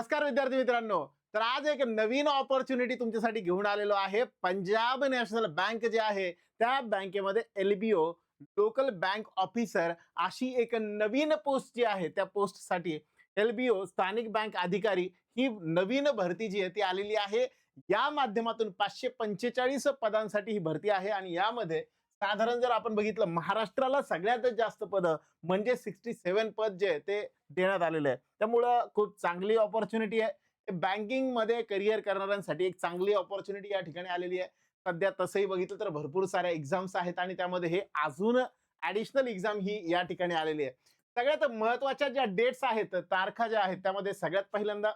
नमस्कार विद्यार्थी मित्रांनो. तर आज एक नवीन ऑपॉर्च्युनिटी तुमच्यासाठी घेऊन आलेलो आहे. पंजाब नॅशनल बँक जे आहे त्या बँकेमध्ये एलबीओ लोकल बँक ऑफिसर अशी एक नवीन पोस्ट जी आहे त्या पोस्टसाठी एलबीओ स्थानिक बँक अधिकारी ही नवीन भरती जी आहे ती आलेली आहे. या माध्यमातून 545 पदांसाठी ही भरती आहे आणि यामध्ये साधारण जर आपण बघितलं महाराष्ट्राला सगळ्यात जास्त पद म्हणजे 67 पद जे आहे ते देण्यात आलेलं आहे. त्यामुळं खूप चांगली ऑपॉर्च्युनिटी आहे. बँकिंग मध्ये करिअर करणाऱ्यांसाठी एक चांगली ऑपॉर्च्युनिटी या ठिकाणी आलेली आहे. सध्या तसंही बघितलं तर भरपूर साऱ्या एक्झाम्स आहेत आणि त्यामध्ये हे अजून ऍडिशनल एक्झाम ही या ठिकाणी आलेली आहे. सगळ्यात महत्वाच्या ज्या डेट्स आहेत, तारखा ज्या आहेत, त्यामध्ये सगळ्यात पहिल्यांदा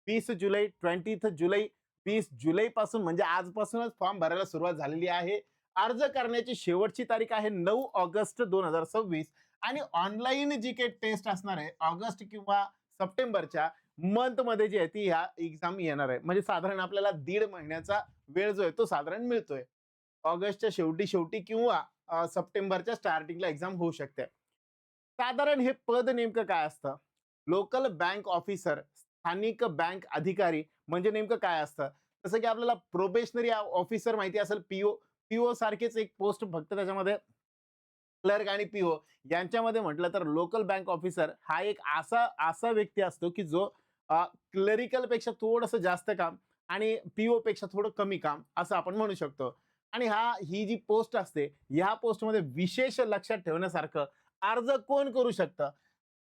20 जुलै 20 जुलै 20 जुलै पासून म्हणजे आजपासूनच फॉर्म भरायला सुरुवात झालेली आहे. अर्ज करण्याची शेवटची तारीख आहे 9 ऑगस्ट 2026 आणि ऑनलाईन जी काही टेस्ट असणार आहे ऑगस्ट किंवा सप्टेंबरच्या मंथ मध्ये जी आहे ती ह्या एक्झाम येणार आहे. म्हणजे साधारण आपल्याला 1.5 महिन्याचा वेळ जो आहे तो साधारण मिळतोय. ऑगस्टच्या शेवटी शेवटी किंवा सप्टेंबरच्या स्टार्टिंगला एक्झाम होऊ शकते. साधारण हे पद नेमकं काय असतं? लोकल बँक ऑफिसर, स्थानिक बँक अधिकारी म्हणजे नेमकं काय असतं? जसं की आपल्याला प्रोबेशनरी ऑफिसर माहिती असेल, पीओ. पीओ सारखेच एक पोस्ट, फक्त त्याच्यामध्ये क्लर्क आणि पीओ यांच्यामध्ये म्हटलं तर लोकल बँक ऑफिसर हा एक असा असा व्यक्ती असतो की जो क्लरिकल पेक्षा थोडंसं जास्त काम आणि पीओ पेक्षा थोडं कमी काम असं आपण म्हणू शकतो. आणि ही जी पोस्ट असते ह्या पोस्टमध्ये विशेष लक्षात ठेवण्यासारखं अर्ज कोण करू शकतं?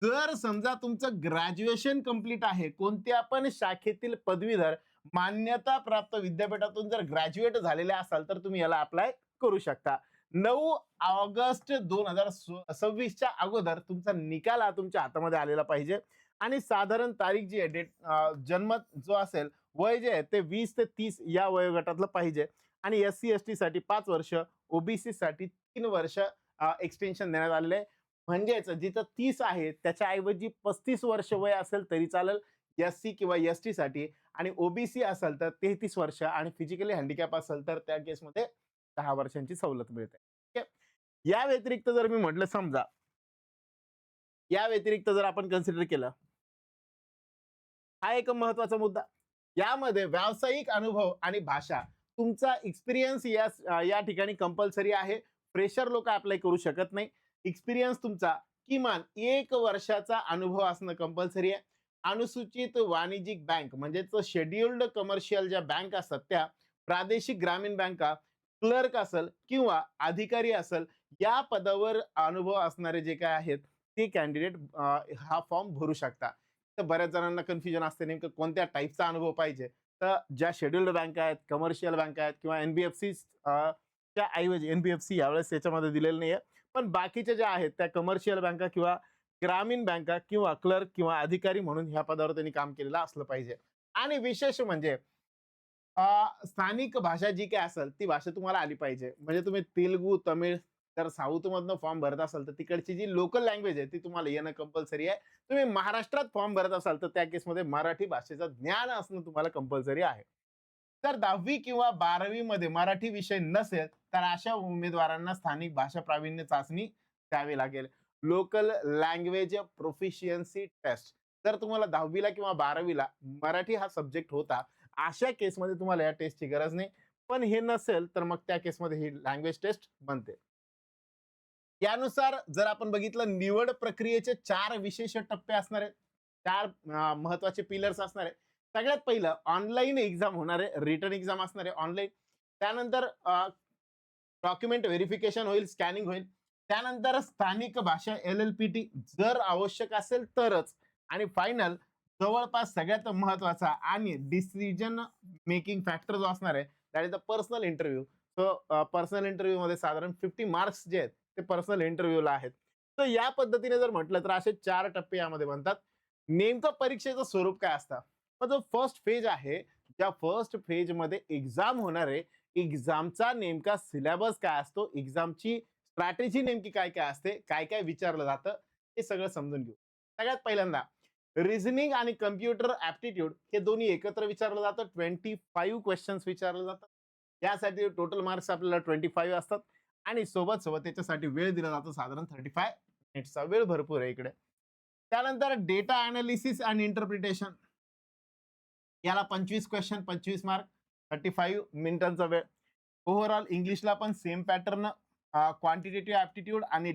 जर समजा तुमचं ग्रॅज्युएशन कंप्लीट आहे, कोणत्या पण शाखेतील पदवीधर मान्यता प्राप्त विद्यापीठातून जर ग्रॅज्युएट झालेले असाल तर तुम्ही याला अप्लाय करू शकता. 9 ऑगस्ट 2026च्या अगोदर तुमचा निकाल हा तुमच्या हातामध्ये आलेला पाहिजे आणि साधारण तारीख जी आहे डेट जन्म जो असेल वय जे आहे ते 20 ते 30 या वयोगटातलं पाहिजे आणि SC ST साठी 5 वर्ष, ओबीसी साठी 3 वर्ष एक्सटेन्शन देण्यात आलेलं आहे. म्हणजेच जिथं 30 आहे त्याच्याऐवजी 35 वर्ष वय असेल तरी चालेल SC किंवा ST साठी आणि ओबीसी असेल तर 33 वर्ष आणि फिजिकली हँडिकॅप असेल तर त्या केसमध्ये 10 वर्षांची सवलत मिळते. ठीक आहे. या व्यतिरिक्त जर मी म्हटलं समजा या व्यतिरिक्त जर आपण कन्सिडर केलं, हा एक महत्वाचा मुद्दा. यामध्ये व्यावसायिक अनुभव आणि भाषा तुमचा एक्सपिरियन्स या ठिकाणी कंपल्सरी आहे. फ्रेशर लोक अप्लाय करू शकत नाही. एक्सपिरियन्स तुमचा किमान 1 वर्षाचा अनुभव असणं कंपल्सरी आहे. अनुसूचित वाणिज्यिक बँक म्हणजेच शेड्युल्ड कमर्शियल ज्या बँक असतात त्या, प्रादेशिक ग्रामीण बँका, क्लर्क असेल किंवा अधिकारी असेल या पदावर अनुभव असणारे जे काय आहेत ते कॅन्डिडेट हा फॉर्म भरू शकता. तर बऱ्याच जणांना कन्फ्युजन असते नेमकं कोणत्या टाईपचा अनुभव पाहिजे. तर ज्या शेड्युल्ड बँक आहेत, कमर्शियल बँक आहेत किंवा एनबीएफसी च्या ऐवजी एनबीएफसी यावेळेस त्याच्यामध्ये दिलेलं नाहीये, पण बाकीच्या ज्या आहेत त्या कमर्शियल बँका किंवा ग्रामीण बँका किंवा क्लर्क किंवा अधिकारी म्हणून ह्या पदावर त्यांनी काम केलेलं असलं पाहिजे. आणि विशेष म्हणजे स्थानिक भाषा जी काय असेल ती भाषा तुम्हाला आली पाहिजे. म्हणजे तुम्ही तेलुगू, तमिळ जर साऊथ मधनं फॉर्म भरत असाल तर तिकडची जी लोकल लँग्वेज आहे ती तुम्हाला येणं कंपल्सरी आहे. तुम्ही महाराष्ट्रात फॉर्म भरत असाल तर त्या केसमध्ये मराठी भाषेचं ज्ञान असणं तुम्हाला कंपल्सरी आहे. तर 10वी किंवा 12वी मध्ये मराठी विषय नसेल तर अशा उमेदवारांना स्थानिक भाषा प्रावीण्य चाचणी द्यावी लागेल. Local language proficiency test. जर तुम्हाला 10वीला किंवा 12वीला मराठी हा सब्जेक्ट होता, अशा केसमध्ये तुम्हाला या टेस्टची गरज नाही. पण हे नसेल तर मग त्या केसमध्ये ही लँग्वेज टेस्ट बनते. यानुसार जर आपण बघितलं निवड प्रक्रियेचे 4 विशेष टप्पे असणार आहेत. 4 महत्वाचे पिलर्स असणार आहेत. सगळ्यात पहिलं ऑनलाईन एक्झाम होणार आहे, रिटन एक्झाम असणार आहे ऑनलाईन. त्यानंतर डॉक्युमेंट व्हेरिफिकेशन होईल, स्कॅनिंग होईल. त्यानंतर स्थानिक भाषा LLPT जर आवश्यक असेल तरच. आणि फायनल जवळपास सगळ्यात महत्वाचा आणि डिसिजन मेकिंग फॅक्टर जो असणार आहे that is the personal interview. So personal interview मध्ये साधारण 50 मार्क्स जे आहेत ते पर्सनल इंटरव्ह्यूला आहेत. तर या पद्धतीने जर म्हटलं तर असे 4 टप्पे यामध्ये बनतात. नेमकं परीक्षेचं स्वरूप काय असतं? मग जो फर्स्ट फेज आहे, त्या फर्स्ट फेज मध्ये एक्झाम होणार आहे. एक्झामचा नेमका सिलेबस काय असतो, एक्झामची स्ट्रॅटेजी नेमकी काय काय असते, काय काय विचारलं जातं हे सगळं समजून घेऊ. सगळ्यात पहिल्यांदा रिझनिंग आणि कम्प्युटर ऍप्टिट्यूड हे दोन्ही एकत्र विचारलं जातं. 25 क्वेश्चन्स विचारलं जातं. यासाठी टोटल मार्क्स आपल्याला 25 असतात आणि सोबत सोबत त्याच्यासाठी वेळ दिला जातो साधारण 35 मिनिट्सचा वेळ भरपूर आहे इकडे. त्यानंतर डेटा अनालिसिस आणि इंटरप्रिटेशन. याला 25 क्वेश्चन 25 मार्क 35 मिनिटांचा वेळ. ओव्हरऑल इंग्लिशला पण सेम पॅटर्न, क्वांटिटेटिव्ह ऍप्टिट्यूड आणि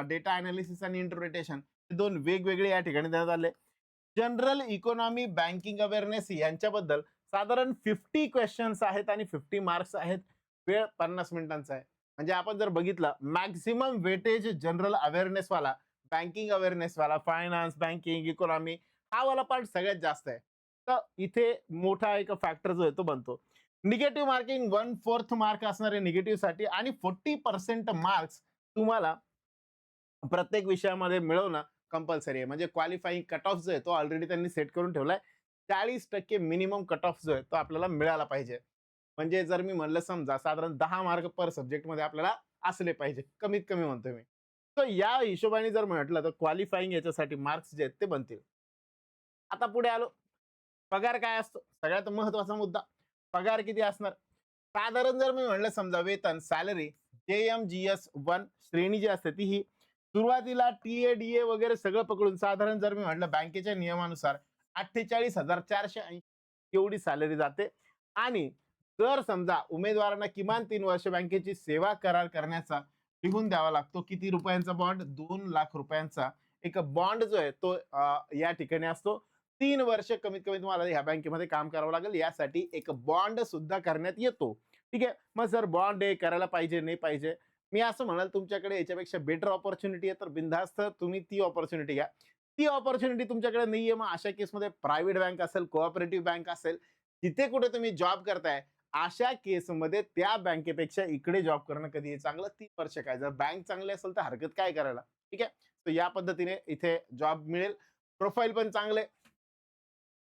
डेटा अनालिसिस आणि इंटरप्रिटेशन हे दोन वेगवेगळे या ठिकाणी देण्यात आले. जनरल इकॉनॉमी, बँकिंग अवेअरनेस यांच्याबद्दल साधारण 50 क्वेश्चन्स आहेत आणि 50 मार्क्स आहेत. वेळ 50 मिनिटांचा आहे. म्हणजे आपण जर बघितलं मॅक्झिमम वेटेज जनरल अवेअरनेस वाला, बँकिंग अवेअरनेस वाला, फायनान्स, बँकिंग, इकॉनॉमी हा वाला पार्ट सगळ्यात जास्त आहे. तर इथे मोठा एक फॅक्टर जो आहे तो बनतो. निगेटिव्ह मार्किंग 1/4 मार्क असणार आहे निगेटिव्ह साठी आणि 40% मार्क्स तुम्हाला प्रत्येक विषयामध्ये मिळवणं कंपल्सरी आहे. म्हणजे क्वालिफाईंग कट ऑफ जो आहे तो ऑलरेडी त्यांनी सेट करून ठेवलाय. 40% मिनिमम कट ऑफ जो आहे तो आपल्याला मिळाला पाहिजे. म्हणजे जर मी म्हणलं समजा साधारण 10 मार्क पर सब्जेक्ट मध्ये आपल्याला असले पाहिजे, कमीत कमी म्हणतोय मी. तर या हिशोबाने जर म्हटलं तर क्वालिफाईंग याच्यासाठी मार्क्स जे आहेत ते बनतील. आता पुढे आलो. पगार काय असतो? सगळ्यात महत्वाचा मुद्दा. पगार किती असणार? साधारण जर मी म्हणलं समजा वेतन सॅलरी JMGS1 श्रेणी जी असते ती ही सुरुवातीला TA, DA वगैरे सगळं पकडून साधारण जर मी म्हटलं बँकेच्या नियमानुसार 48,480 एवढी सॅलरी जाते. आणि जर समजा उमेदवारांना किमान 3 वर्ष बँकेची सेवा करार करण्याचा लिहून द्यावा लागतो. किती रुपयांचा बॉन्ड? 2 लाख रुपयांचा एक बॉन्ड जो आहे तो या ठिकाणी असतो. 3 वर्ष कमीत कमी तुम्हाला ह्या बँकेमध्ये काम करावं लागेल. यासाठी एक बॉन्ड सुद्धा करण्यात येतो. ठीक आहे. मग सर बॉन्ड हे करायला पाहिजे नाही पाहिजे? मी असं म्हणाल तुमच्याकडे याच्यापेक्षा बेटर ऑपॉर्च्युनिटी आहे तर बिनधास्त तुम्ही ती ऑपॉर्च्युनिटी घ्या. ती ऑपॉर्च्युनिटी तुमच्याकडे नाहीये मग अशा केसमध्ये प्रायव्हेट बँक असेल, कोऑपरेटिव्ह बँक असेल, तिथे कुठे तुम्ही जॉब करताय अशा केसमध्ये त्या बँकेपेक्षा इकडे जॉब करणं कधी चांगलं. 3 वर्ष काय जर बँक चांगली असेल तर हरकत काय करायला. ठीक आहे. तर या पद्धतीने इथे जॉब मिळेल. प्रोफाईल पण चांगले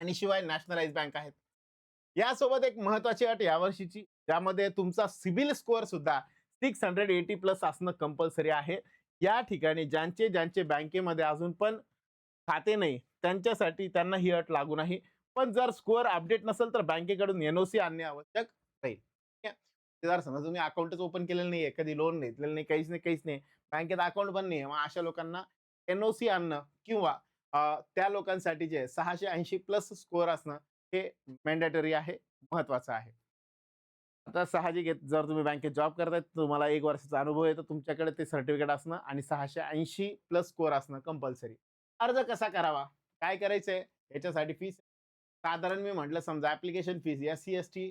आणि शिवाय नॅशनलाइज बँक आहेत. यासोबत एक महत्वाची अट यावर्षीची ज्यामध्ये तुमचा सिबिल स्कोअर सुद्धा 680 प्लस असणं कंपल्सरी आहे. या ठिकाणी ज्यांचे ज्यांचे बँकेमध्ये अजून पण खाते नाही त्यांच्यासाठी त्यांना ही अट लागू नाही. पण जर स्कोअर अपडेट नसेल तर बँकेकडून NOC आणणे आवश्यक राहील. ठीक आहे. जर समजा तुम्ही अकाउंटच ओपन केलेलं नाहीये, कधी लोन घेतलेलं नाही, काहीच नाही, बँकेत अकाउंट पण नाही, मग अशा लोकांना NOC आणणं किंवा त्या लोकांसाठी जे 680 प्लस स्कोअर असणं हे मॅन्डेटरी आहे, महत्वाचं आहे. आता साहजिक आहे जर तुम्ही बँकेत जॉब करताय तुम्हाला 1 वर्षाचा अनुभव आहे तर तुमच्याकडे ते सर्टिफिकेट असणं आणि 680 प्लस स्कोअर असणं कंपल्सरी. अर्ज कसा करावा? काय करायचंय? याच्यासाठी फीस साधारण मी म्हटलं समजा application fees SC, ST,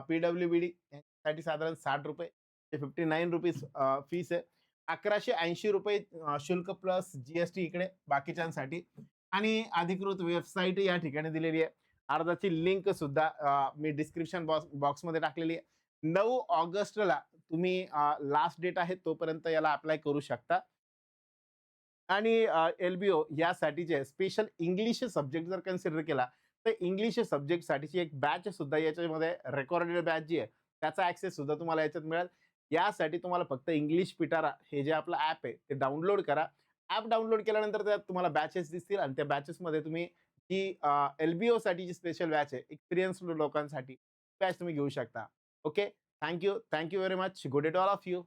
PWBD साठी साधारण ₹60 ते ₹59 फीस आहे. ₹1180 शुल्क प्लस GST इकडे बाकीच्यांसाठी आणि अधिकृत वेबसाईट या ठिकाणी दिलेली आहे. अर्जाची लिंक सुद्धा मी डिस्क्रिप्शन बॉक्समध्ये टाकलेली आहे. 9 ऑगस्टला तुम्ही लास्ट डेट आहे तोपर्यंत याला अप्लाय करू शकता. आणि LBO यासाठीचे स्पेशल इंग्लिश सब्जेक्ट जर कन्सिडर केला तर इंग्लिश सब्जेक्ट साठीची एक बॅच सुद्धा याच्यामध्ये रेकॉर्डेड बॅच जी आहे त्याचा ऍक्सेस सुद्धा तुम्हाला याच्यात मिळेल. यासाठी तुम्हाला फक्त इंग्लिश पिटारा हे जे आपलं ॲप आहे ते डाउनलोड करा. ॲप डाउनलोड केल्यानंतर त्यात तुम्हाला बॅचेस दिसतील आणि त्या बॅचेसमध्ये तुम्ही जी LBO साठी जी स्पेशल बॅच आहे एक्सपिरियन्स लोकांसाठी बॅच तुम्ही घेऊ शकता. Okay. Thank you very much. Good day to all of you.